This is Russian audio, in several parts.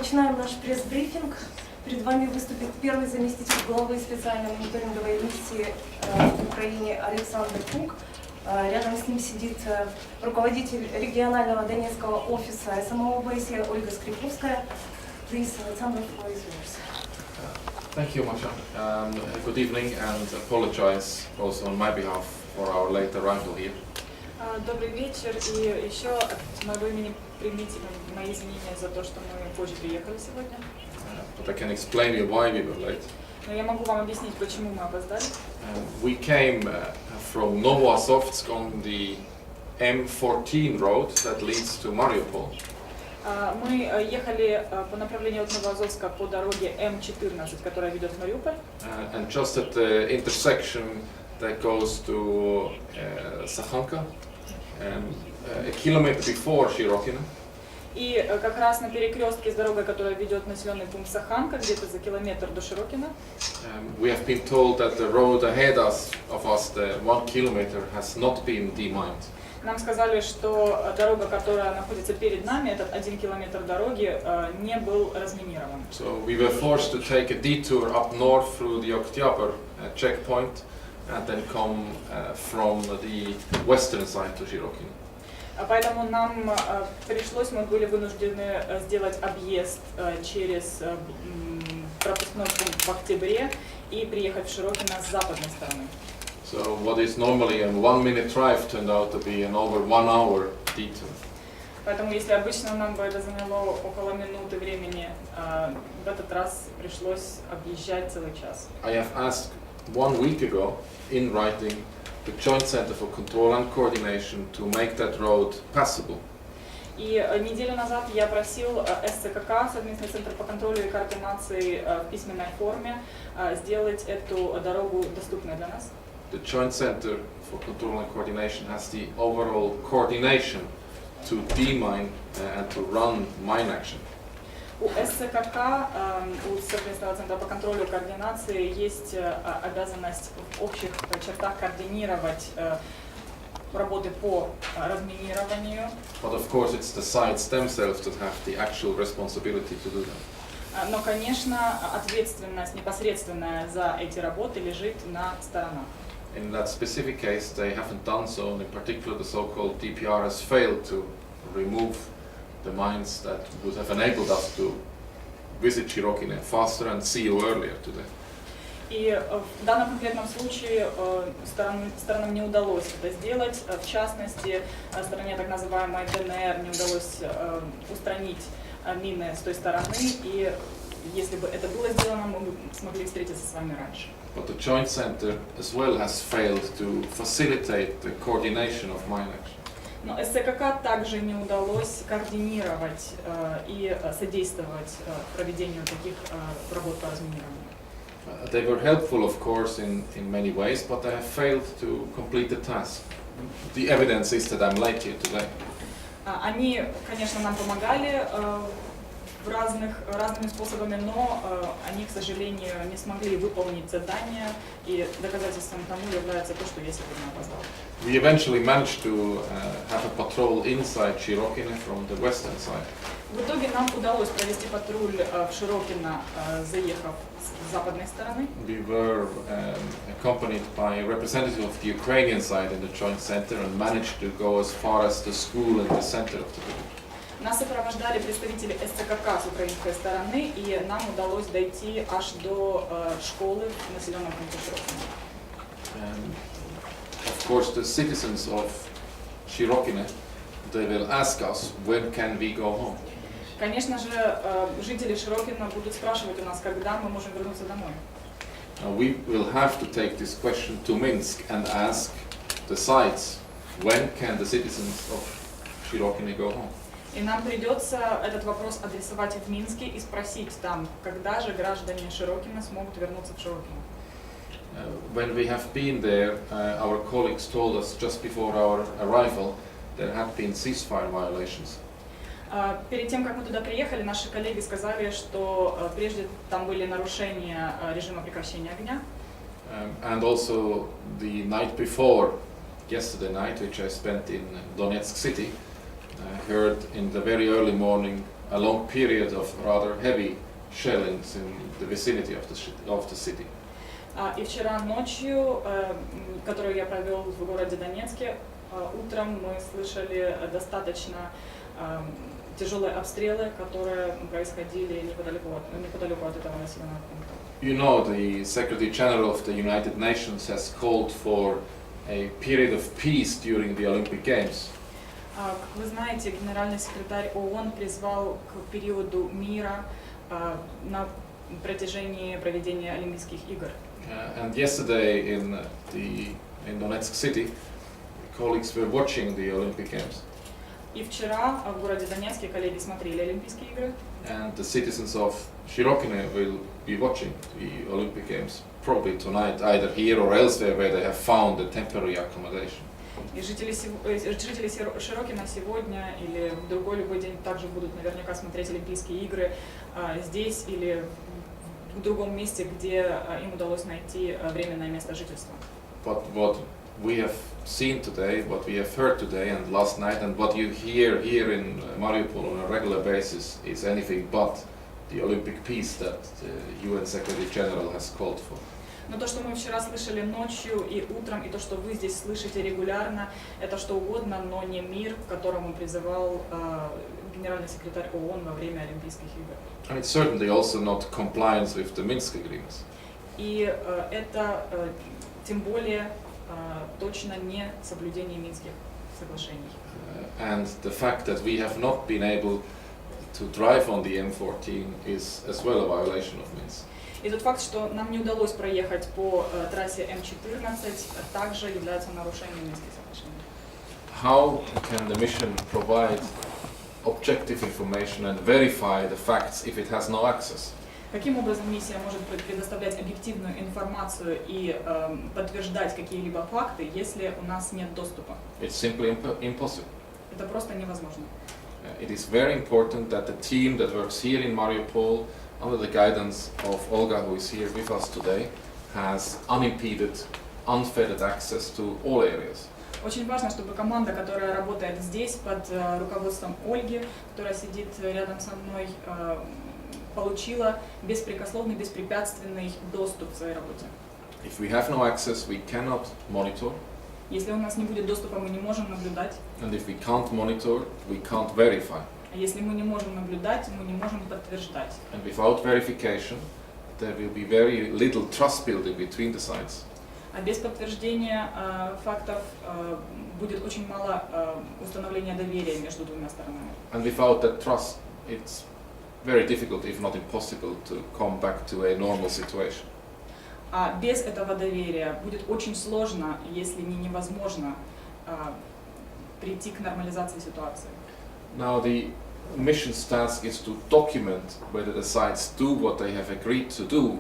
Начинаем наш пресс-брифинг. Перед вами выступит первый заместитель главы специальной мониторинговой миссии в Украине Александр Хуга. Рядом с ним сидит руководитель регионального донецкого офиса СМО ОБСЄ Ольга Скриповская. Please, Alexander, the floor is yours. Thank you, Masha. Good evening, and apologize also on my behalf for our late arrival here. Добрый вечер, и еще от моего имени примите мои извинения за то, что мы позже приехали сегодня. But I can explain you why we were late. Но я могу вам объяснить, почему мы опоздали. We came from Novosovsk on the M14 road that leads to Mariupol. Мы ехали по направлению от Новоазовска по дороге М14, которая ведет в Мариуполь. And just at the intersection that goes to Sakhanka, a kilometer before Shirokino. И как раз на перекрестке с дорогой, которая ведет в населенный пункт Саханка, где-то за километр до Широкино. We have been told that the road ahead of us, the 1 kilometer, has not been demined. Нам сказали, что дорога, которая находится перед нами, этот 1 километр дороги, не был разминирован. So we were forced to take a detour up north through the Oktyabr checkpoint and then come from the western side to Shirokino. Поэтому нам пришлось, мы были вынуждены сделать объезд через пропускной пункт в Октябре и приехать в Широкино с западной стороны. So what is normally a 1-minute drive turned out to be an over 1 hour detour. Поэтому если обычно нам бы это заняло около минуты времени, в этот раз пришлось объезжать целый час. I have asked 1 week ago in writing the Joint Center for Control and Coordination to make that road passable. И неделю назад я просил СЦКК, совместный центр по контролю и координации в письменной форме, сделать эту дорогу доступной для нас. The Joint Center for Control and Coordination has the overall coordination to demine and to run mine action. У СЦКК, у совместного центра по контролю и координации, есть обязанность в общих чертах координировать работы по разминированию. But of course it's the sites themselves that have the actual responsibility to do that. Но, конечно, ответственность непосредственная за эти работы лежит на сторонах. In that specific case, they haven't done so, and in particular the so-called DPR has failed to remove the mines that would have enabled us to visit Shirokino faster and see you earlier today. И в данном конкретном случае сторонам не удалось это сделать. В частности, стороне так называемой ДНР не удалось устранить мины с той стороны, и если бы это было сделано, мы бы смогли встретиться с вами раньше. But the Joint Center as well has failed to facilitate the coordination of mine action. Но СЦКК также не удалось координировать и содействовать проведению таких работ по разминированию. They were helpful, of course, in many ways, but they have failed to complete the task. The evidence is that I'm late here today. Они, конечно, нам помогали разными способами, но они, к сожалению, не смогли выполнить задание, и доказательством тому является то, что я сегодня опоздал. We eventually managed to have a patrol inside Shirokino from the western side. В итоге нам удалось провести патруль в Широкино, заехав с западной стороны. We were accompanied by a representative of the Ukrainian side in the Joint Center and managed to go as far as the school in the center of the village. Нас сопровождали представители СЦКК с украинской стороны, и нам удалось дойти аж до школы в населенном пункте Широкино. Of course, the citizens of Shirokino, they will ask us, when can we go home? Конечно же, жители Широкино будут спрашивать у нас, когда мы можем вернуться домой. We will have to take this question to Minsk and ask the sides, when can the citizens of Shirokino go home? И нам придется этот вопрос адресовать в Минске и спросить там, когда же граждане Широкино смогут вернуться в Широкино. When we have been there, our colleagues told us just before our arrival there had been ceasefire violations. Перед тем, как мы туда приехали, наши коллеги сказали, что прежде там были нарушения режима прекращения огня. And also the night before, yesterday night, which I spent in Donetsk city, heard in the very early morning a long period of rather heavy shellings in the vicinity of the city. И вчера ночью, которую я провел в городе Донецке, утром мы слышали достаточно тяжелые обстрелы, которые происходили неподалеку от этого населенного пункта. You know, the Secretary General of the United Nations has called for a period of peace during the Olympic Games. Как вы знаете, генеральный секретарь ООН призвал к периоду мира на протяжении проведения Олимпийских игр. And yesterday in Donetsk city, colleagues were watching the Olympic Games. И вчера в городе Донецке коллеги смотрели Олимпийские игры. And the citizens of Shirokine will be watching the Olympic Games probably tonight, either here or elsewhere where they have found a temporary accommodation. И жители Широкина сегодня или в другой любой день также будут наверняка смотреть Олимпийские игры здесь или в другом месте, где им удалось найти временное место жительства. But what we have seen today, what we have heard today and last night, and what you hear here in Mariupol on a regular basis is anything but the Olympic peace that the UN Secretary General has called for. Но то, что мы вчера слышали ночью и утром, и то, что вы здесь слышите регулярно, это что угодно, но не мир, к которому призывал генеральный секретарь ООН во время Олимпийских игр. And it's certainly also not compliance with the Minsk agreements. И это тем более точно не соблюдение Минских соглашений. And the fact that we have not been able to drive on the M14 is as well a violation of Minsk. И тот факт, что нам не удалось проехать по трассе М14, также является нарушением Минских соглашений. How can the mission provide objective information and verify the facts if it has no access? Каким образом миссия может предоставлять объективную информацию и подтверждать какие-либо факты, если у нас нет доступа? It's simply impossible. Это просто невозможно. It is very important that the team that works here in Mariupol, under the guidance of Olga, who is here with us today, has unimpeded, unfettered access to all areas. Очень важно, чтобы команда, которая работает здесь под руководством Ольги, которая сидит рядом со мной, получила беспрекословный, беспрепятственный доступ к своей работе. If we have no access, we cannot monitor. Если у нас не будет доступа, мы не можем наблюдать. And if we can't monitor, we can't verify. А если мы не можем наблюдать, мы не можем подтверждать. And without verification, there will be very little trust building between the sides. А без подтверждения фактов будет очень мало установления доверия между двумя сторонами. And without that trust, it's very difficult, if not impossible, to come back to a normal situation. А без этого доверия будет очень сложно, если не невозможно, прийти к нормализации ситуации. Now the mission's task is to document whether the sides do what they have agreed to do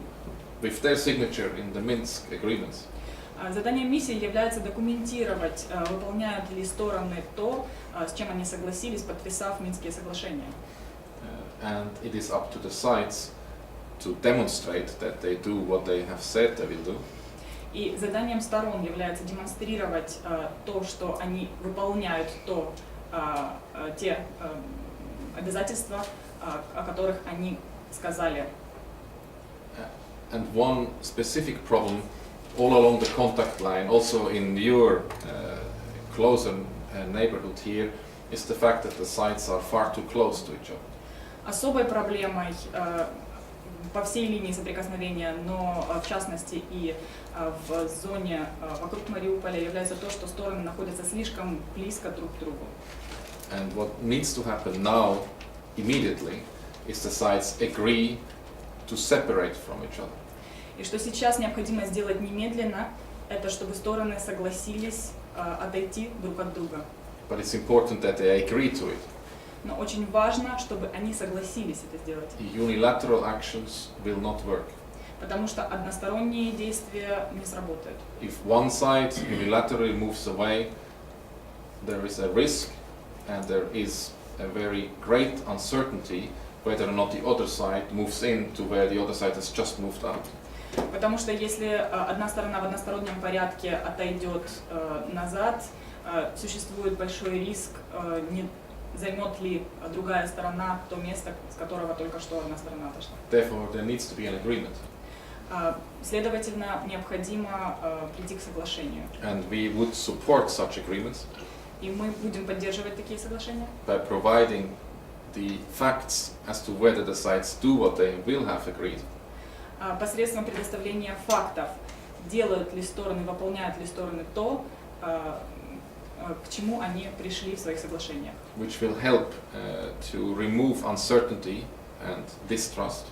with their signature in the Minsk agreements. Заданием миссии является документировать, выполняют ли стороны то, с чем они согласились, подписав Минские соглашения. And it is up to the sides to demonstrate that they do what they have said they will do. И заданием сторон является демонстрировать то, что они выполняют те обязательства, о которых они сказали. And one specific problem all along the contact line, also in your closer neighborhood here, is the fact that the sites are far too close to each other. Особой проблемой по всей линии соприкосновения, но в частности и в зоне вокруг Мариуполя является то, что стороны находятся слишком близко друг к другу. And what needs to happen now, immediately, is the sides agree to separate from each other. И что сейчас необходимо сделать немедленно, это чтобы стороны согласились отойти друг от друга. But it's important that they agree to it. Но очень важно, чтобы они согласились это сделать. Unilateral actions will not work. Потому что односторонние действия не сработают. If one side unilaterally moves away, there is a risk and there is a very great uncertainty whether or not the other side moves in to where the other side has just moved out. Потому что если одна сторона в одностороннем порядке отойдет назад, существует большой риск займет ли другая сторона то место, с которого только что одна сторона отошла. Therefore, there needs to be an agreement. Следовательно, необходимо прийти к соглашению. And we would support such agreements И мы будем поддерживать такие соглашения by providing the facts as to whether the sides do what they will have agreed. Посредством предоставления фактов, делают ли стороны, выполняют ли стороны то, к чему они пришли в своих соглашениях. Which will help to remove uncertainty and distrust.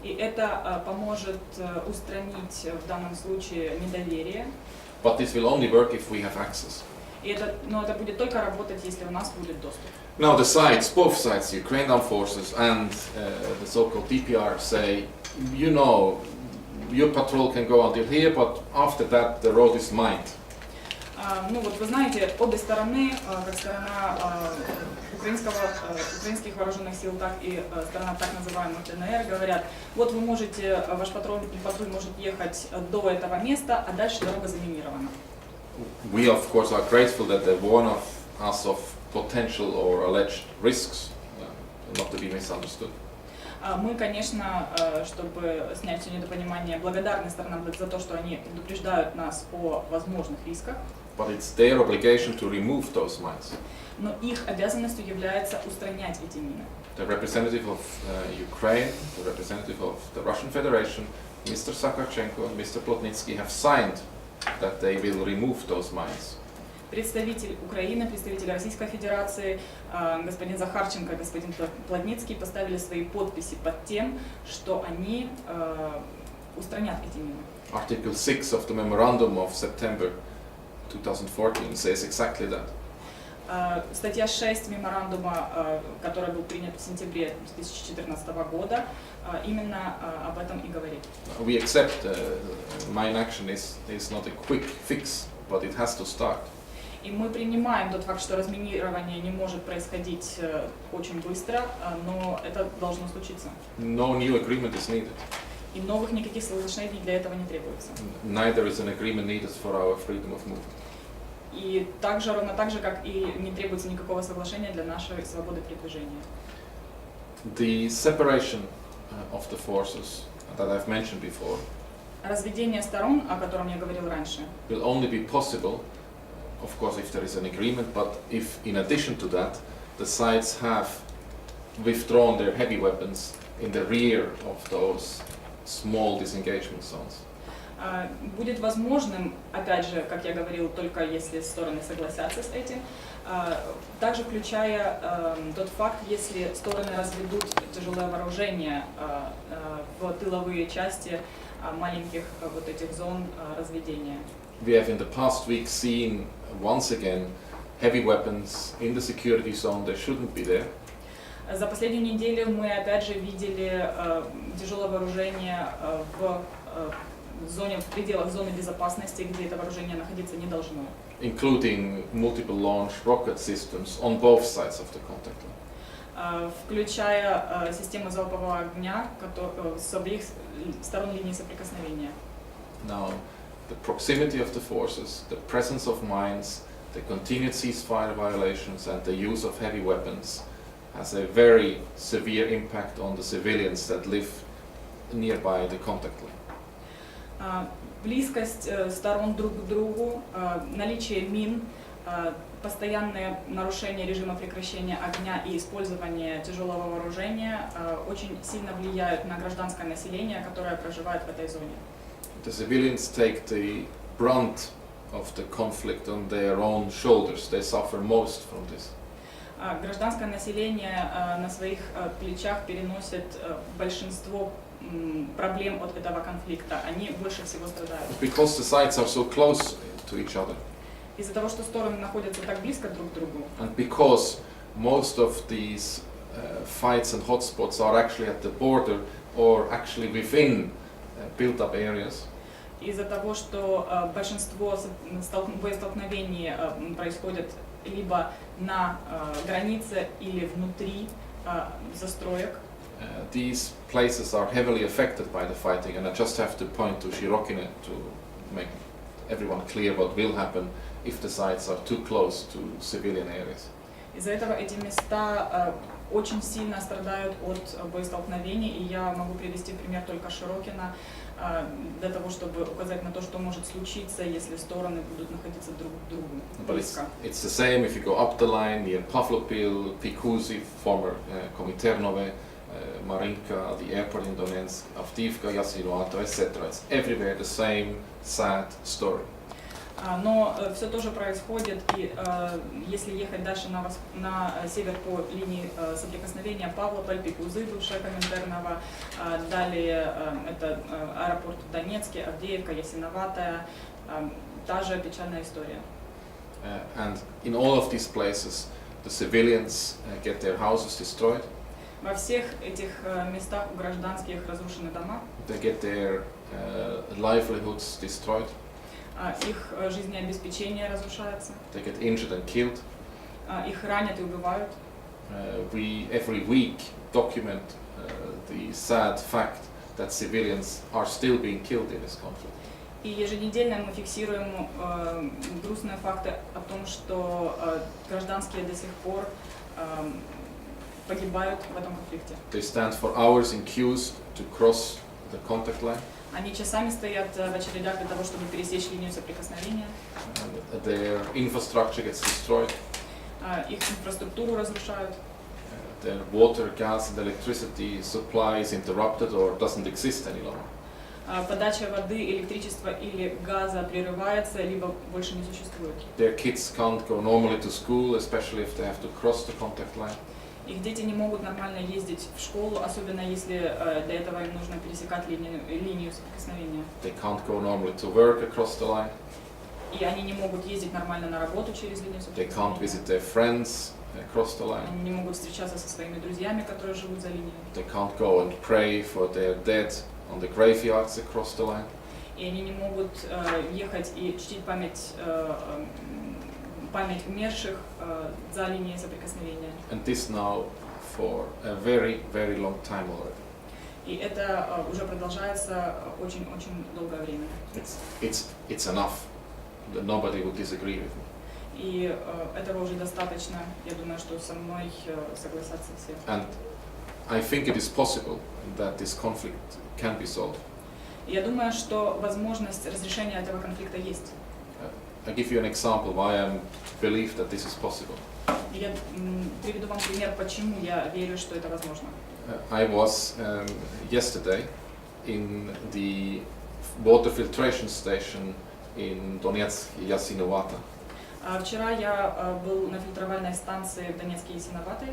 И это поможет устранить в данном случае недоверие. But this will only work if we have access. Но это будет только работать, если у нас будет доступ. Now the sides, both sides, the Ukrainian armed forces and the so-called DPR say, you know, your patrol can go until here, but after that the road is mined. Ну вот вы знаете, обе стороны, как сторона украинских вооруженных сил, так и сторона так называемых ДНР, говорят, вот вы можете, ваш патруль может ехать до этого места, а дальше дорога заминирована. We of course are grateful that they warn us of potential or alleged risks, not to be misunderstood. Мы, конечно, чтобы снять все недопонимание, благодарны сторонам за то, что они предупреждают нас о возможных рисках. But it's their obligation to remove those mines. Но их обязанностью является устранять эти мины. The representative of Ukraine, the representative of the Russian Federation, Mr. Sakarchenko and Mr. Plotnitsky have signed that they will remove those mines. Представитель Украины, представитель Российской Федерации, господин Захарченко и господин Плотницкий поставили свои подписи под тем, что они устранят эти мины. Article 6 of the Memorandum of September 2014 says exactly that. Статья 6 меморандума, который был принят в сентябре 2014 года, именно об этом и говорит. We accept mine action is not a quick fix, but it has to start. И мы принимаем тот факт, что разминирование не может происходить очень быстро, но это должно случиться. No new agreement is needed. И новых никаких соглашений для этого не требуется. Neither is an agreement needed for our freedom of movement. И ровно так же, как и не требуется никакого соглашения для нашей свободы передвижения. The separation of the forces that I've mentioned before Разведение сторон, о котором я говорил раньше, will only be possible, of course, if there is an agreement, but if in addition to that, the sides have withdrawn their heavy weapons in the rear of those small disengagement zones. Будет возможным, опять же, как я говорил, только если стороны согласятся с этим, также включая тот факт, если стороны разведут тяжелое вооружение в тыловые части маленьких вот этих зон разведения. We have in the past week seen once again heavy weapons in the security zone that shouldn't be there. За последнюю неделю мы опять же видели тяжелое вооружение в пределах зоны безопасности, где это вооружение находиться не должно. Including multiple launch rocket systems on both sides of the contact line. Включая системы залпового огня с обеих сторон линии соприкосновения. Now, the proximity of the forces, the presence of mines, the continued ceasefire violations and the use of heavy weapons has a very severe impact on the civilians that live nearby the contact line. Близкость сторон друг к другу, наличие мин, постоянное нарушение режима прекращения огня и использование тяжелого вооружения очень сильно влияют на гражданское население, которое проживает в этой зоне. The civilians take the brunt of the conflict on their own shoulders. They suffer most from this. Гражданское население на своих плечах переносит большинство проблем от этого конфликта. Они больше всего страдают. Because the sides are so close to each other. Из-за того, что стороны находятся так близко друг к другу. And because most of these fights and hotspots are actually at the border or actually within built-up areas. Из-за того, что большинство боестолкновений происходят либо на границе или внутри застроек. These places are heavily affected by the fighting, and I just have to point to Shirokine to make everyone clear what will happen if the sites are too close to civilian areas. Из-за этого эти места очень сильно страдают от боестолкновений, и я могу привести в пример только Широкино, для того, чтобы указать на то, что может случиться, если стороны будут находиться друг к другу близко. It's the same if you go up the line near Pavlopil, Pikuzi, former Komiternove, Marinka, the airport in Donetsk, Avdiivka, Jasinovato, etc. It's everywhere the same sad story. Но все тоже происходит, и если ехать дальше на север по линии соприкосновения Павлополь, Пикузы, бывшая Коминтернова, далее это аэропорт в Донецке, Авдеевка, Ясиноватая, та же печальная история. And in all of these places, the civilians get their houses destroyed. Во всех этих местах у гражданских разрушены дома. They get their livelihoods destroyed. Их жизнеобеспечение разрушается. They get injured and killed. Их ранят и убивают. We every week document the sad fact that civilians are still being killed in this conflict. И еженедельно мы фиксируем грустные факты о том, что гражданские до сих пор погибают в этом конфликте. They stand for hours in queues to cross the contact line. Они часами стоят в очередях для того, чтобы пересечь линию соприкосновения. Their infrastructure gets destroyed. Их инфраструктуру разрушают. Their water, gas and electricity supply is interrupted or doesn't exist any longer. Подача воды, электричества или газа прерывается, либо больше не существует. Their kids can't go normally to school, especially if they have to cross the contact line. Их дети не могут нормально ездить в школу, особенно если для этого им нужно пересекать линию соприкосновения. They can't go normally to work across the line. И они не могут ездить нормально на работу через линию They can't соприкосновения. visit their friends across the line. Они не могут встречаться со своими друзьями, которые живут за линией. They can't go and pray for their dead on the graveyards across the line. И они не могут ехать и чтить память умерших за линией соприкосновения. And this now for a very, very long time already. И это уже продолжается очень-очень долгое время. It's enough. Nobody would disagree with me. И этого уже достаточно. Я думаю, что со мной согласятся все. And I think it is possible that this conflict can be solved. Я думаю, что возможность разрешения этого конфликта есть. I'll give you an example why I believe that this is possible. Я приведу вам пример, почему я верю, что это возможно. I was yesterday in the water filtration station in Donetsk, Ясиновато. Вчера я был на фильтровальной станции в Донецке Ясиноватой.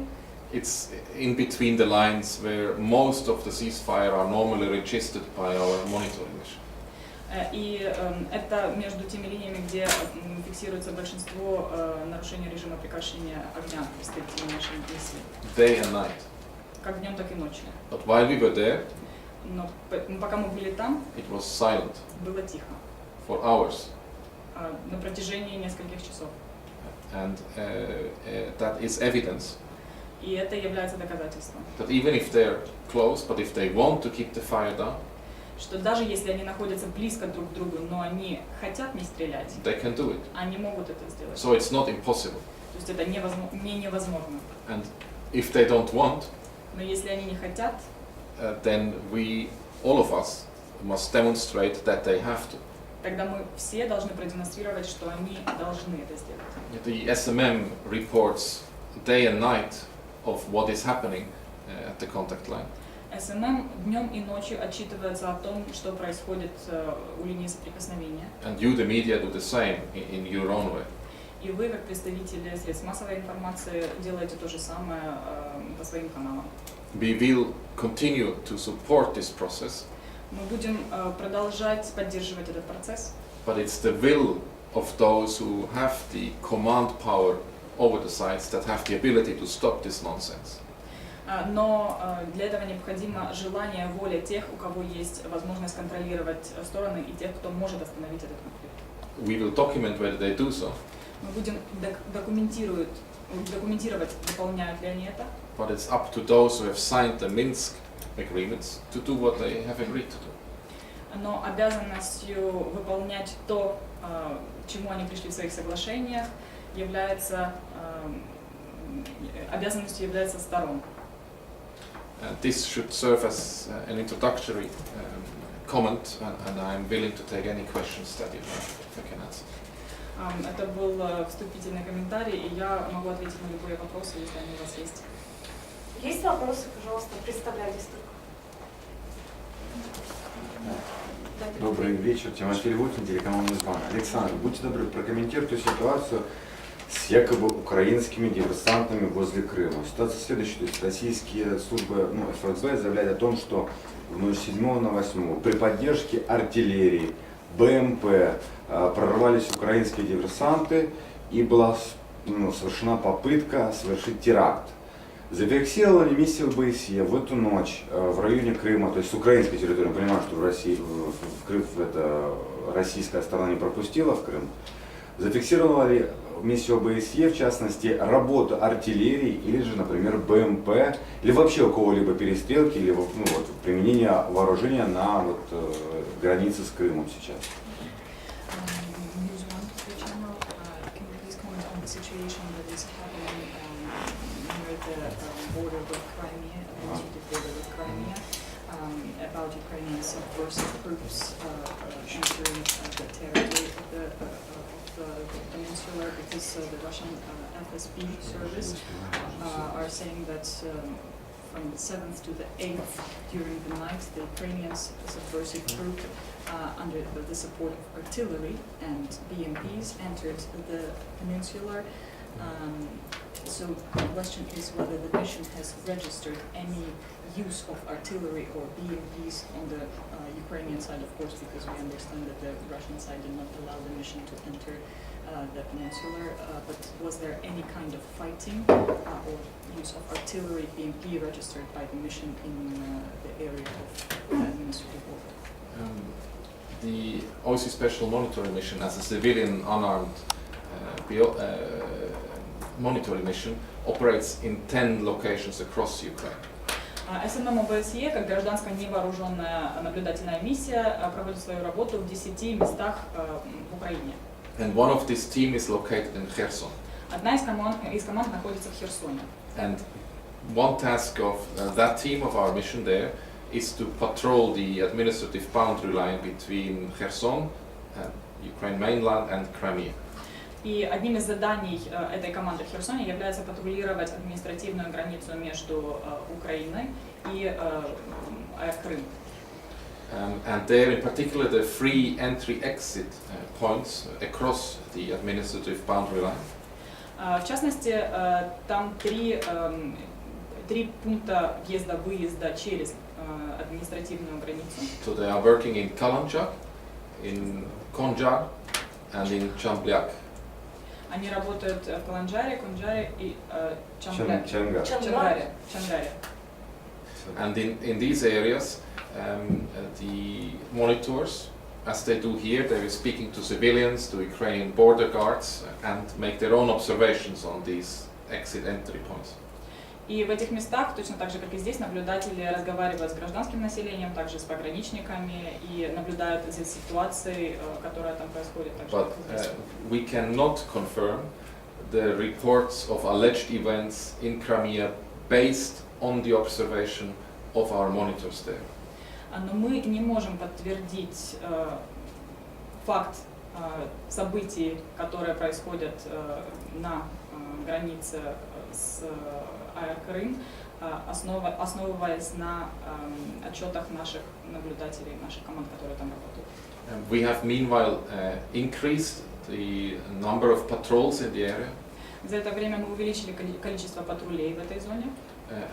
It's in between the lines where most of the ceasefire are normally registered by our monitoring mission. И это между теми линиями, где фиксируется большинство нарушений режима прекращения огня в перспективе нашей миссии. Day and night. Как днем, так и ночью. But while we were there, Но пока мы были там, it was silent было тихо. for hours. На протяжении нескольких часов. And that is evidence И это является доказательством, that even if they're close, but if they want to keep the fire down, что даже если они находятся близко друг к другу, но они хотят не стрелять, they can do it. они могут это сделать. So it's not impossible. То есть это не невозможно. And if they don't want, Но если они не хотят, then we, all of us, must demonstrate that they have to. тогда мы все должны продемонстрировать, что они должны это сделать. The SMM reports day and night of what is happening at the contact line. СММ днем и ночью отчитывается о том, что происходит у линии соприкосновения. And you, the media, do the same in your own way. И вы, как представители средств массовой информации, делаете то же самое по своим каналам. We will continue to support this process, Мы будем продолжать поддерживать этот процесс, but it's the will of those who have the command power over the sites that have the ability to stop this nonsense. но для этого необходимо желание, воля тех, у кого есть возможность контролировать стороны, и тех, кто может остановить этот конфликт. We will document whether they do so, Мы будем документировать, выполняют ли они это, but it's up to those who have signed the Minsk agreements to do what they have agreed to do. но обязанностью выполнять то, к чему они пришли в своих соглашениях, является обязанностью является сторон. This should serve as an introductory comment, and I'm willing to take any questions that you have, if I can answer. Это был вступительный комментарий, и я могу ответить на любые вопросы, если они у вас есть. Есть вопросы, пожалуйста, представляйтесь только. Добрый вечер, Тимофей Львутин, телеканал «Мизбан». Александр, будьте добры, прокомментируйте ситуацию с якобы украинскими диверсантами возле Крыма. Ситуация следующая, то есть российские службы, ФСБ заявляют о том, что в ночь 7 на 8 при поддержке артиллерии, БМП прорвались украинские диверсанты и была совершена попытка совершить теракт. Зафиксировали миссии ОБСЄ в эту ночь в районе Крыма, то есть с украинской территории, понимаю, что в России, в Крым это российская сторона не пропустила в Крым. Зафиксировали миссию ОБСЄ, в частности, работу артиллерии или же, например, БМП, или вообще у кого-либо перестрелки, или применение вооружения на границе с Крымом сейчас. Border with Crimea, border with Crimea, about Ukrainian subversive groups entering the territory of the peninsula, because the Russian FSB service are saying that from the 7th to the 8th during the night, the Ukrainian subversive group under the support of artillery and BMPs entered the peninsula. So the question is whether the mission has registered any use of artillery or BMPs on the Ukrainian side, of course, because we understand that the Russian side did not allow the mission to enter the peninsula. But was there any kind of fighting or use of artillery, BMP registered by the mission in the area of administrative border? The OSCE Special Monitoring Mission, as a civilian unarmed monitoring mission, operates in 10 locations across Ukraine. СММ ОБСЄ, как гражданская невооруженная наблюдательная миссия, проводит свою работу в 10 местах в Украине. And one of this team is located in Kherson. Одна из команд находится в Херсоне. And one task of that team of our mission there is to patrol the administrative boundary line between Kherson, Ukraine mainland, and Crimea. И одним из заданий этой команды в Херсоне является патрулировать административную границу между Украиной и Крым. And there, in particular, the free entry-exit points across the administrative boundary line. В частности, там три пункта въезда-выезда через административную границу. So they are working in Kalanchak, in Konjar, and in Chambliak. Они работают в Каланджаре, Конджаре и Чангаре. Чангаре. And in these areas, the monitors, as they do here, they are speaking to civilians, to Ukrainian border guards, and make their own observations on these exit-entry points. И в этих местах, точно так же, как и здесь, наблюдатели разговаривают с гражданским населением, также с пограничниками и наблюдают за ситуацией, которая там происходит. But we cannot confirm the reports of alleged events in Crimea based on the observation of our monitors there. Но мы не можем подтвердить факт событий, которые происходят на границе с Крым, основываясь на отчетах наших наблюдателей, наших команд, которые там работают. We have meanwhile increased the number of patrols in the area. За это время мы увеличили количество патрулей в этой зоне.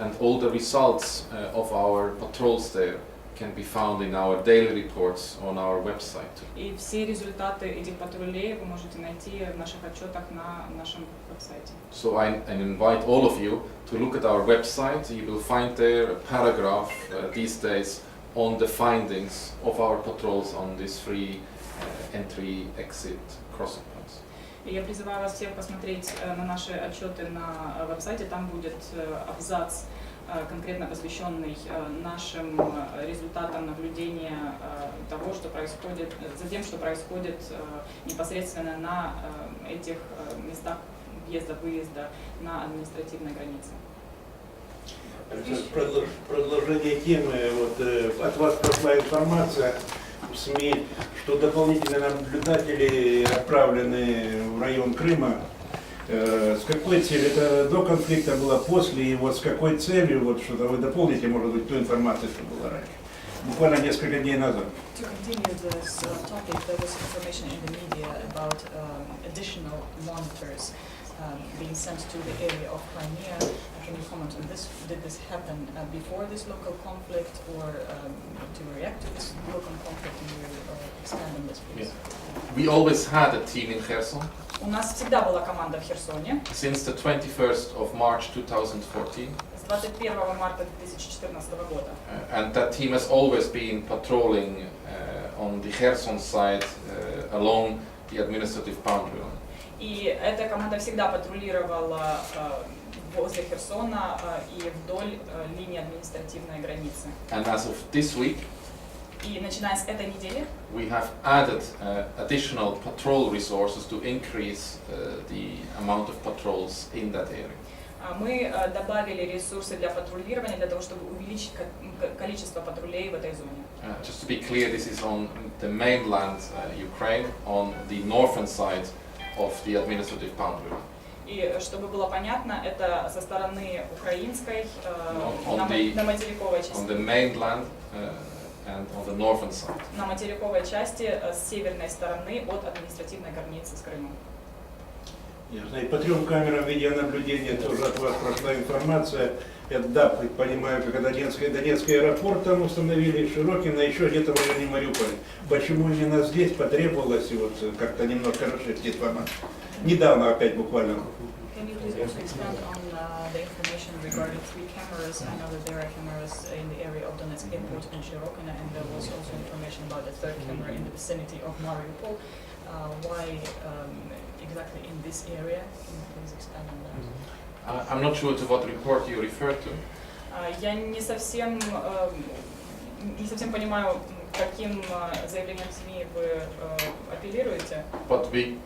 And all the results of our patrols there can be found in our daily reports on our website. И все результаты этих патрулей вы можете найти в наших отчетах на нашем веб-сайте. So I invite all of you to look at our website. You will find there a paragraph these days on the findings of our patrols on these free entry-exit crossing points. И я призываю вас всех посмотреть на наши отчеты на веб-сайте. Там будет абзац, конкретно посвященный нашим результатам наблюдения того, что происходит, за тем, что происходит непосредственно на этих местах въезда-выезда на административной границе. Продолжение темы. Вот, от вас прошла информация в СМИ, что дополнительные наблюдатели отправлены в район Крыма. С какой целью? Это до конфликта было, после, и вот с какой целью? Вот что-то вы дополните, может быть, ту информацию, что была раньше. Буквально несколько дней назад. To continue this topic, there was information in the media about additional monitors being sent to the area of Crimea. Can you comment on this? Did this happen before this local conflict, or to react to this local conflict? Can you expand on this, please? Yeah. We always had a team in Kherson. У нас всегда была команда в Херсоне. Since the 21st of March 2014. С 21 марта 2014 года. And that team has always been patrolling on the Kherson side along the administrative boundary line. И эта команда всегда патрулировала возле Херсона и вдоль линии административной границы. And as of this week, и начиная с этой недели, we have added additional patrol resources to increase the amount of patrols in that area. Мы добавили ресурсы для патрулирования для того, чтобы увеличить количество патрулей в этой зоне. Just to be clear, this is on the mainland Ukraine, on the northern side of the administrative boundary. И чтобы было понятно, это со стороны украинской, на материковой части. On the mainland and on the northern side. На материковой части с северной стороны от административной границы с Крымом. Ясно. И по 3 камерам видеонаблюдения тоже от вас прошла информация. Я, да, понимаю, как Донецкий аэропорт там установили, Широкино, еще где-то в районе Мариуполя. Почему именно здесь потребовалось вот как-то немножко расширить информацию? Недавно опять буквально. Can you please also expand on the information regarding 3 cameras? I know that there are cameras in the area of Donetsk airport in Shirokino, and there was also information about the 3rd camera in the vicinity of Mariupol. Why exactly in this area? Can you please expand on that? I'm not sure to what report you refer to. Я не совсем понимаю, каким заявлением СМИ вы апеллируете. But we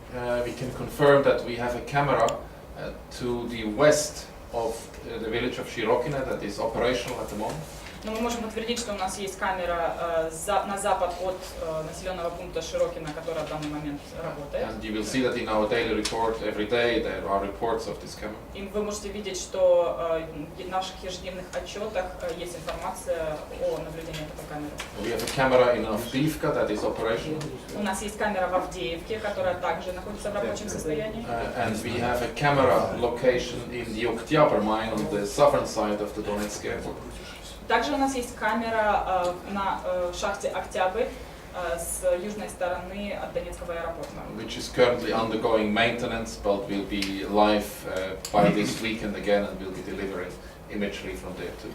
can confirm that we have a camera to the west of the village of Shirokino that is operational at the moment. Но мы можем подтвердить, что у нас есть камера на запад от населенного пункта Широкино, которая в данный момент работает. And you will see that in our daily report every day there are reports of this camera. И вы можете видеть, что в наших ежедневных отчетах есть информация о наблюдении этой камеры. We have a camera in Avdiivka that is operational. У нас есть камера в Авдеевке, которая также находится в рабочем состоянии. And we have a camera location in the Oktябрь mine on the southern side of the Donetsk airport. Также у нас есть камера на шахте Октябрь с южной стороны от Донецкого аэропорта. Which is currently undergoing maintenance, but will be live by this weekend again, and will be delivering imagery from there too.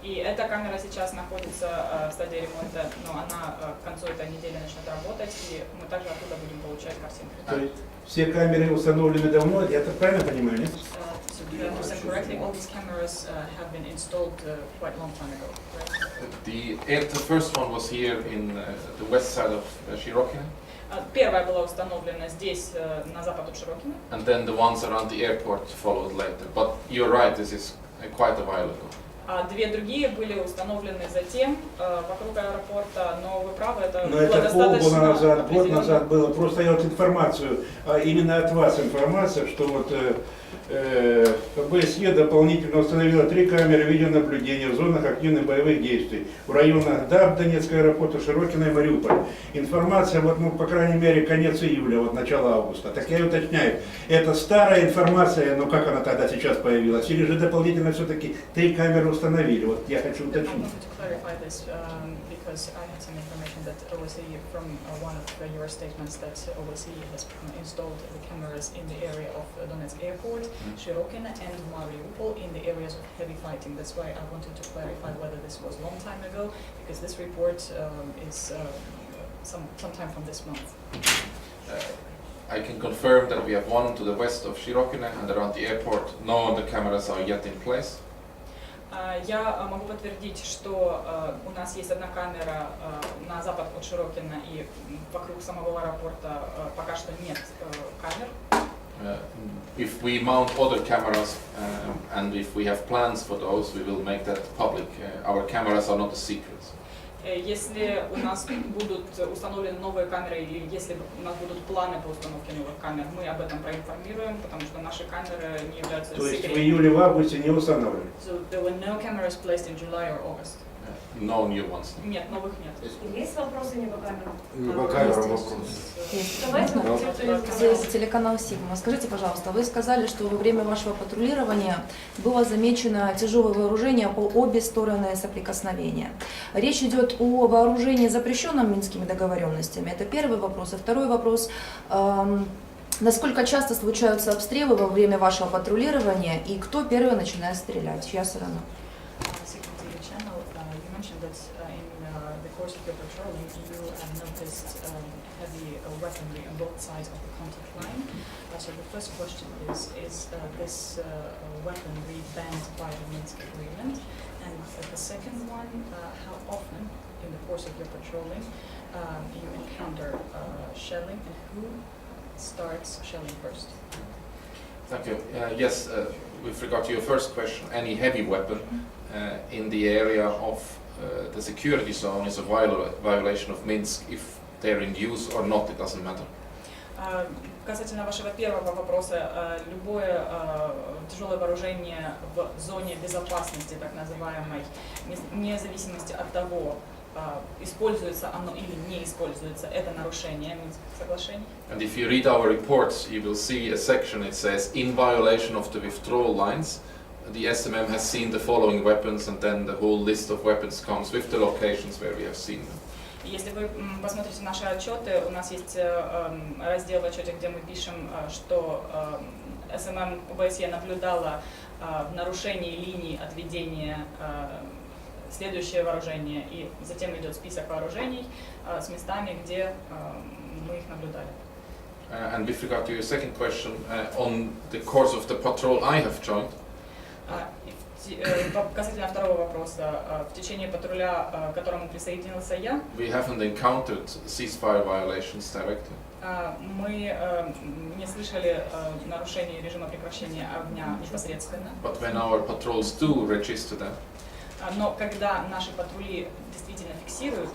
И эта камера сейчас находится в стадии ремонта, но она к концу этой недели начнет работать, и мы также оттуда будем получать картинки. Все камеры установлены давно, я так правильно понимаю, нет? So if I understand correctly, all these cameras have been installed quite a long time ago, right? The first one was here in the west side of Shirokino. Первая была установлена здесь, на запад от Широкино. And then the ones around the airport followed later. But you're right, this is quite a while ago. А 2 другие были установлены затем вокруг аэропорта, но вы правы, это но было это достаточно полгода назад, год назад было. Просто я вот информацию, именно от вас информация, что вот ОБСЄ дополнительно установила 3 камеры видеонаблюдения в зонах активных боевых действий в районах Донецкого аэропорта, Широкино и Мариуполь. Информация, вот, ну, по крайней мере, конец июля, вот начало августа. Так я уточняю, это старая информация, но как она тогда сейчас появилась? Или же дополнительно все-таки 3 камеры установили? Вот я хочу уточнить. Because I had some information that OBSЄ, from one of your statements, that OBSЄ has installed the cameras in the area of Donetsk airport, Shirokino and Mariupol in the areas of heavy fighting. That's why I wanted to clarify whether this was a long time ago, because this report is sometime from this month. I can confirm that we have one to the west of Shirokino and around the airport. No other cameras are yet in place. Я могу подтвердить, что у нас есть одна камера на запад от Широкино, и вокруг самого аэропорта пока что нет камер. If we mount other cameras and if we have plans for those, we will make that public. Our cameras are not a secret. Если у нас будут установлены новые камеры или если у нас будут планы по установке новых камер, мы об этом проинформируем, потому что наши камеры не являются То есть в секретными. июле, в августе не устанавливали? So there were no cameras placed in July or August. No new ones. Нет, новых нет. Есть вопросы не по камерам? Не по камерам вопрос. Давайте Ну, Здесь телеканал Сигма. Скажите, пожалуйста, вы сказали, что во время вашего патрулирования было замечено тяжелое вооружение по обе стороны соприкосновения. Речь идет о вооружении, запрещенном Минскими договоренностями. Это первый вопрос. И второй вопрос. Насколько часто случаются обстрелы во время вашего патрулирования и кто первый начинает стрелять? Чья сторона? In the course of your patrolling, you have noticed heavy weaponry on both sides of the contact line. So the first question is this weaponry banned by the Minsk agreement? And the second one, how often in the course of your patrolling you encounter shelling and who starts shelling first? Thank you. Yes, with regard to your first question, any heavy weapon in the area of the security zone is a violation of Minsk. If they're in use or not, it doesn't matter. Касательно вашего первого вопроса, любое тяжелое вооружение в зоне безопасности, так называемой, вне зависимости от того, используется оно или не используется, это нарушение Минских соглашений. And if you read our reports, you will see a section. It says, in violation of the withdrawal lines, the SMM has seen the following weapons, and then the whole list of weapons comes with the locations where we have seen them. Если вы посмотрите наши отчеты, у нас есть раздел в отчете, где мы пишем, что СММ ОБСЄ наблюдала в нарушении линий отведения следующее вооружение, и затем идет список вооружений с местами, где мы их наблюдали. And with regard to your second question, on the course of the patrol I have joined, Касательно второго вопроса, в течение патруля, к которому присоединился я, we haven't encountered ceasefire violations directly. Мы не слышали нарушений режима прекращения огня непосредственно. But when our patrols do register them, Но когда наши патрули действительно фиксируют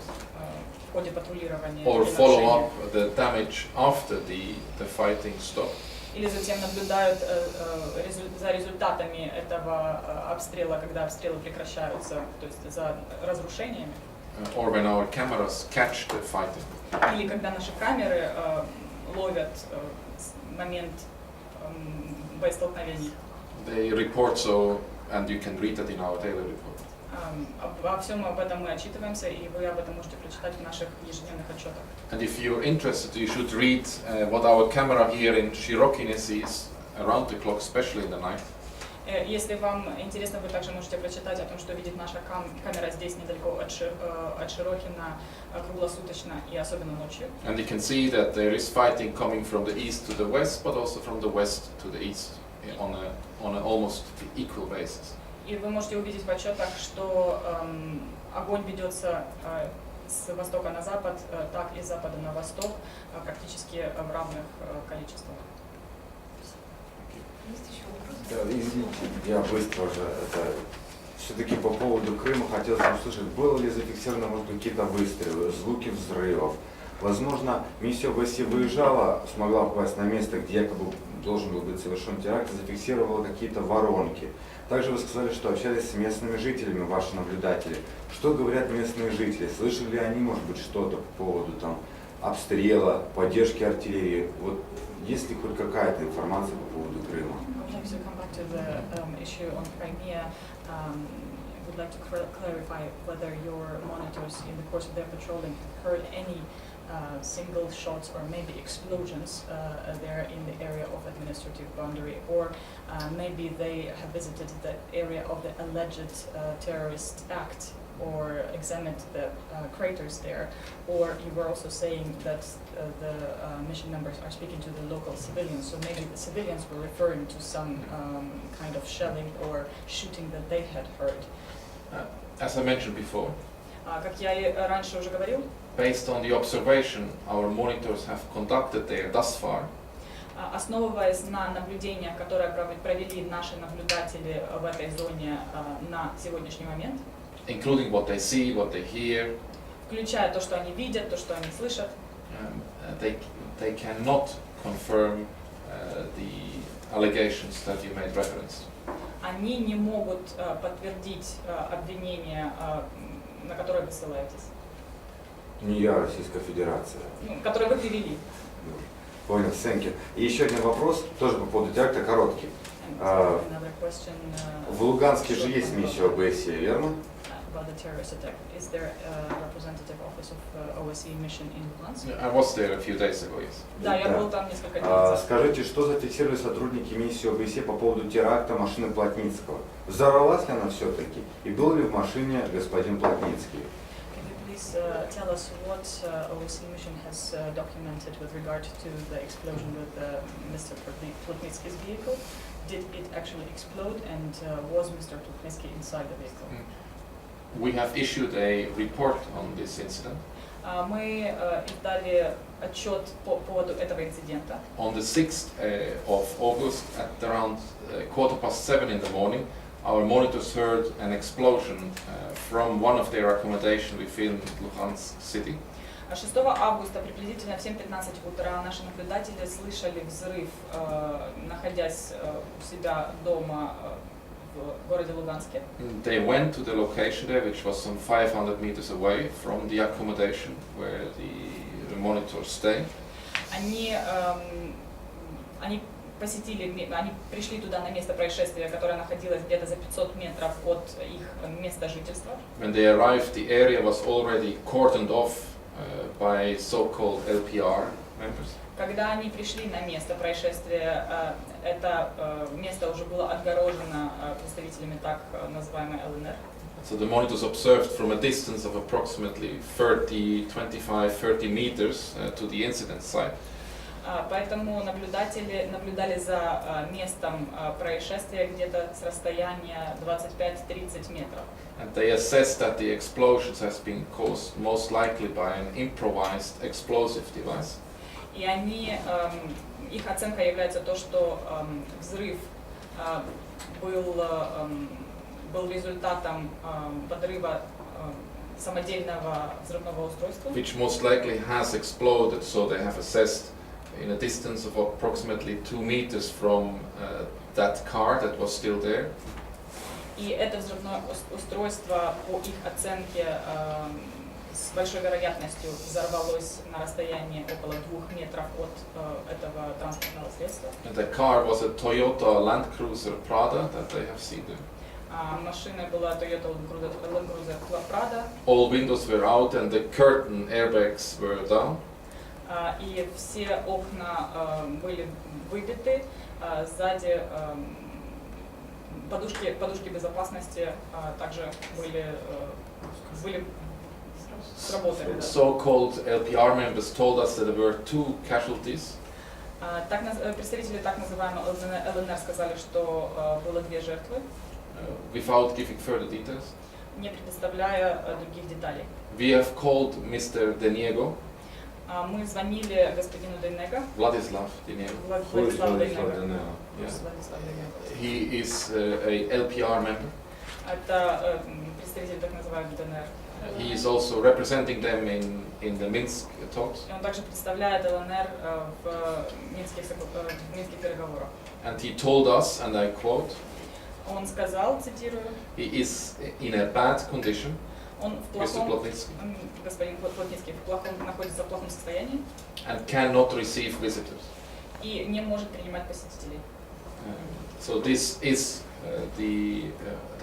в ходе патрулирования or эти follow нарушения, up the damage after the fighting stopped, или затем наблюдают за результатами этого обстрела, когда обстрелы прекращаются, то есть за разрушениями, or when our cameras catch the fighting, или когда наши камеры ловят момент боестолкновений. they report so, and you can read that in our daily report. Обо всем об этом мы отчитываемся, и вы об этом можете прочитать в наших ежедневных отчетах. And if you're interested, you should read what our camera here in Shirokine sees around the clock, especially in the night. Если вам интересно, вы также можете прочитать о том, что видит наша камера здесь недалеко от Широкина круглосуточно и особенно ночью. And you can see that there is fighting coming from the east to the west, but also from the west to the east on an almost equal basis. И вы можете увидеть в отчетах, что огонь ведется с востока на запад, так и с запада на восток, практически в равных количествах. Есть еще вопросы? Да, извините, я быстро уже. Все-таки по поводу Крыма хотелось бы услышать, было ли зафиксировано, может, какие-то выстрелы, звуки взрывов. Возможно, миссия ОБСЕ выезжала, смогла попасть на место, где якобы должен был быть совершен теракт, зафиксировала какие-то воронки. Также вы сказали, что общались с местными жителями, ваши наблюдатели. Что говорят местные жители? Слышали ли они, может быть, что-то по поводу там обстрела, поддержки артиллерии? Вот есть ли хоть какая-то информация по поводу Крыма? To come back to the issue on Crimea, would like to clarify whether your monitors in the course of their patrolling heard any single shots or maybe explosions there in the area of administrative boundary, or maybe they have visited the area of the alleged terrorist act or examined the craters there, or you were also saying that the mission members are speaking to the local civilians, so maybe the civilians were referring to some kind of shelling or shooting that they had heard. As I mentioned before, Как я и раньше уже говорил, based on the observation our monitors have conducted there thus far, Основываясь на наблюдениях, которые провели наши наблюдатели в этой зоне на сегодняшний момент, including what they see, what they hear, включая то, что они видят, то, что они слышат, they cannot confirm the allegations that you made reference to. они не могут подтвердить обвинения, на которые вы ссылаетесь, Не я, Российская Федерация. которые вы привели. Понял, thank you. И еще один вопрос, тоже по поводу теракта, короткий. Another question, В Луганске же есть миссия ОБСЄ, верно? about the terrorist attack. Is there a representative office of OSCE mission in Lugansk? I was there a few days ago, yes. Да, я Да. был там несколько дней назад. Скажите, что зафиксировали сотрудники миссии ОБСЕ по поводу теракта машины Плотницкого? Взорвалась ли она все-таки? И был ли в машине господин Плотницкий? Can you please tell us what OSCE mission has documented with regard to the explosion with Mr. Plotnitsky's vehicle? Did it actually explode, and was Mr. Plotnitsky inside the vehicle? We have issued a report on this incident. Мы издали отчет по поводу этого инцидента. On the 6th of August at around 7:15 in the morning, our monitors heard an explosion from one of their accommodation within Luhansk city. 6 августа приблизительно в 7:15 утра наши наблюдатели слышали взрыв, находясь у себя дома в городе Луганске. They went to the location there, which was some 500 meters away from the accommodation where the monitors stay. Они пришли туда на место происшествия, которое находилось где-то за 500 метров от их места жительства. When they arrived, the area was already cordoned off by so-called LPR members. Когда они пришли на место происшествия, это место уже было отгорожено представителями так называемой ЛНР. So the monitors observed from a distance of approximately 30 meters to the incident site. Поэтому наблюдатели наблюдали за местом происшествия где-то с расстояния 25-30 метров. And they assessed that the explosions has been caused most likely by an improvised explosive device. И их оценка является то, что взрыв был результатом подрыва самодельного взрывного устройства. Which most likely has exploded, so they have assessed in a distance of approximately 2 meters from that car that was still there. И это взрывное устройство, по их оценке, с большой вероятностью взорвалось на расстоянии около 2 метров от этого транспортного средства. And the car was a Toyota Land Cruiser Prada that they have seen there. Машина была Toyota Land Cruiser Prada. All windows were out and the curtain airbags were down. И все окна были выбиты, сзади подушки безопасности также были сработаны. So-called LPR members told us that there were 2 casualties. Представители так называемой ЛНР сказали, что было 2 жертвы. Without giving further details. Не предоставляя других деталей. We have called Mr. Deniego. Мы звонили господину Денего. Владислав Денего. Владислав Денего. He is a LPR member. Это представитель так называемой ДНР. He is also representing them in the Minsk talks. Он также представляет ЛНР в минских переговорах. And he told us, and I quote, Он сказал, цитирую, he is in a bad condition, он в Mr. плохом, Plotnitsky, господин Плотницкий находится в плохом состоянии and cannot receive visitors. и не может принимать посетителей. So this is the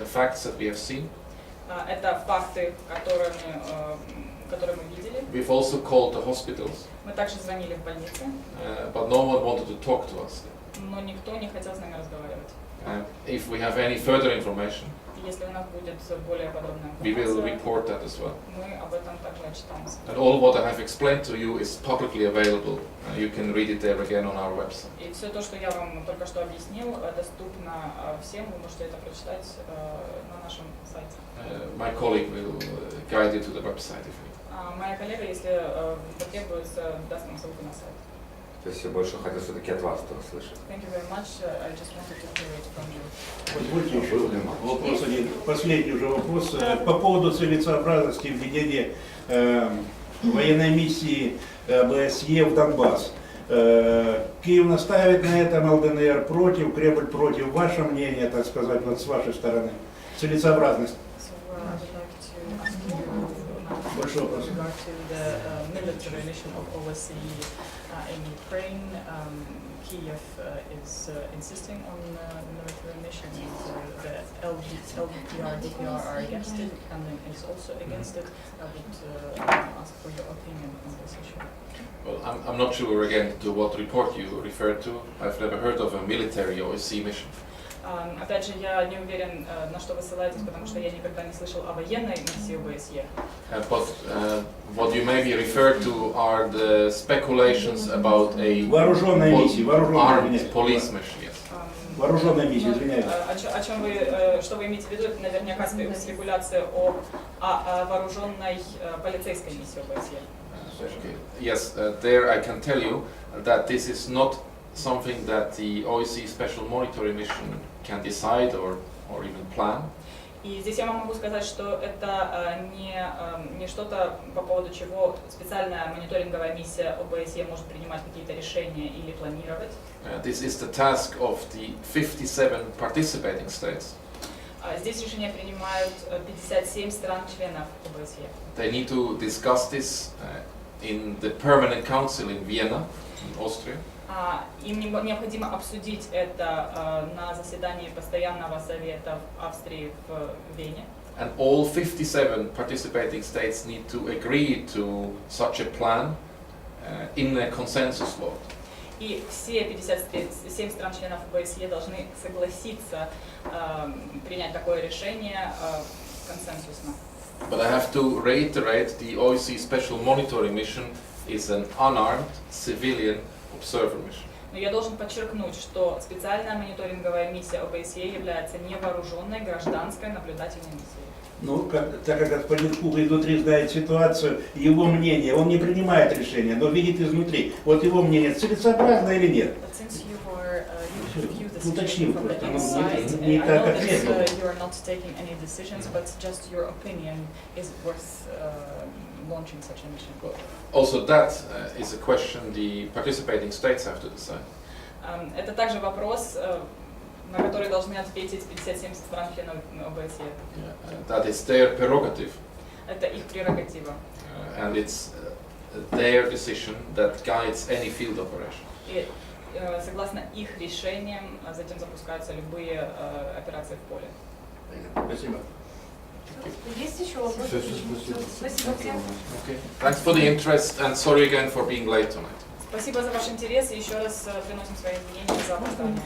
facts that we have seen. Это факты, которые мы видели. We've also called the hospitals, Мы также звонили в больницы, but no one wanted to talk to us. но никто не хотел с нами разговаривать. If we have any further information, Если у нас будет более подробная we will информация, report that as well. мы об этом также отчитаемся. And all what I have explained to you is publicly available. You can read it there again on our website. И все то, что я вам только что объяснил, доступно всем, вы можете это прочитать на нашем сайте. My colleague will guide you to the website if you need. Моя коллега, если потребуется, даст нам ссылку на сайт. То есть я больше хотел все-таки от вас тоже слышать. Thank you very much. I just wanted to hear it from you. Позвольте еще вопрос один, последний уже вопрос по поводу целесообразности введения военной миссии ОБСЄ в Донбасс. Киев настаивает на этом, ЛДНР против, Кремль против. Ваше мнение, так сказать, вот с вашей стороны, целесообразность? Большой вопрос. With regard to the military mission of OBSЄ in Ukraine, Kiev is insisting on the military mission, and the LDPR, DPR are against it, and is also against it. I would ask for your opinion on this issue. Well, I'm not sure again to what report you referred to. I've never heard of a military OSCE mission. Опять же, я не уверен, на что вы ссылаетесь, потому что я никогда не слышал о военной миссии ОБСЕ. But what you maybe refer to are the speculations about a Вооруженная миссия, armed police mission. Yes. Вооруженная миссия, извиняюсь. О чем вы, что вы имеете в виду? Это наверняка спекуляция о вооруженной полицейской миссии ОБСЕ. Okay. Yes, there I can tell you that this is not something that the OSCE Special Monitoring Mission can decide or even plan. И здесь я вам могу сказать, что это не что-то, по поводу чего специальная мониторинговая миссия ОБСЕ может принимать какие-то решения или планировать. This is the task of the 57 participating states. Здесь решения принимают 57 стран-членов ОБСЕ. They need to discuss this in the Permanent Council in Vienna, in Austria. Им необходимо обсудить это на заседании постоянного совета в Австрии в Вене. And all 57 participating states need to agree to such a plan in a consensus vote. И все 57 стран-членов ОБСЕ должны согласиться принять такое решение консенсусно. But I have to reiterate, the OSCE Special Monitoring Mission is an unarmed civilian observer mission. Но я должен подчеркнуть, что специальная мониторинговая миссия ОБСЕ является невооруженной гражданской наблюдательной миссией. Ну, так как господин Хуга изнутри знает ситуацию, его мнение, он не принимает решения, но видит изнутри. Вот его мнение, целесообразно или нет? Уточним просто, не так ответил. You are not taking any decisions, but just your opinion is worth launching such a mission. Also, that is a question the participating states have to decide. Это также вопрос, на который должны ответить 57 стран-членов ОБСЕ. That is their prerogative. Это их прерогатива. And it's their decision that guides any field operation. И согласно их решениям затем запускаются любые операции в поле. Спасибо. Есть еще вопросы? Спасибо всем. Okay. Thanks for the interest and sorry again for being late tonight. Спасибо за ваш интерес и еще раз приносим свои извинения за опоздание.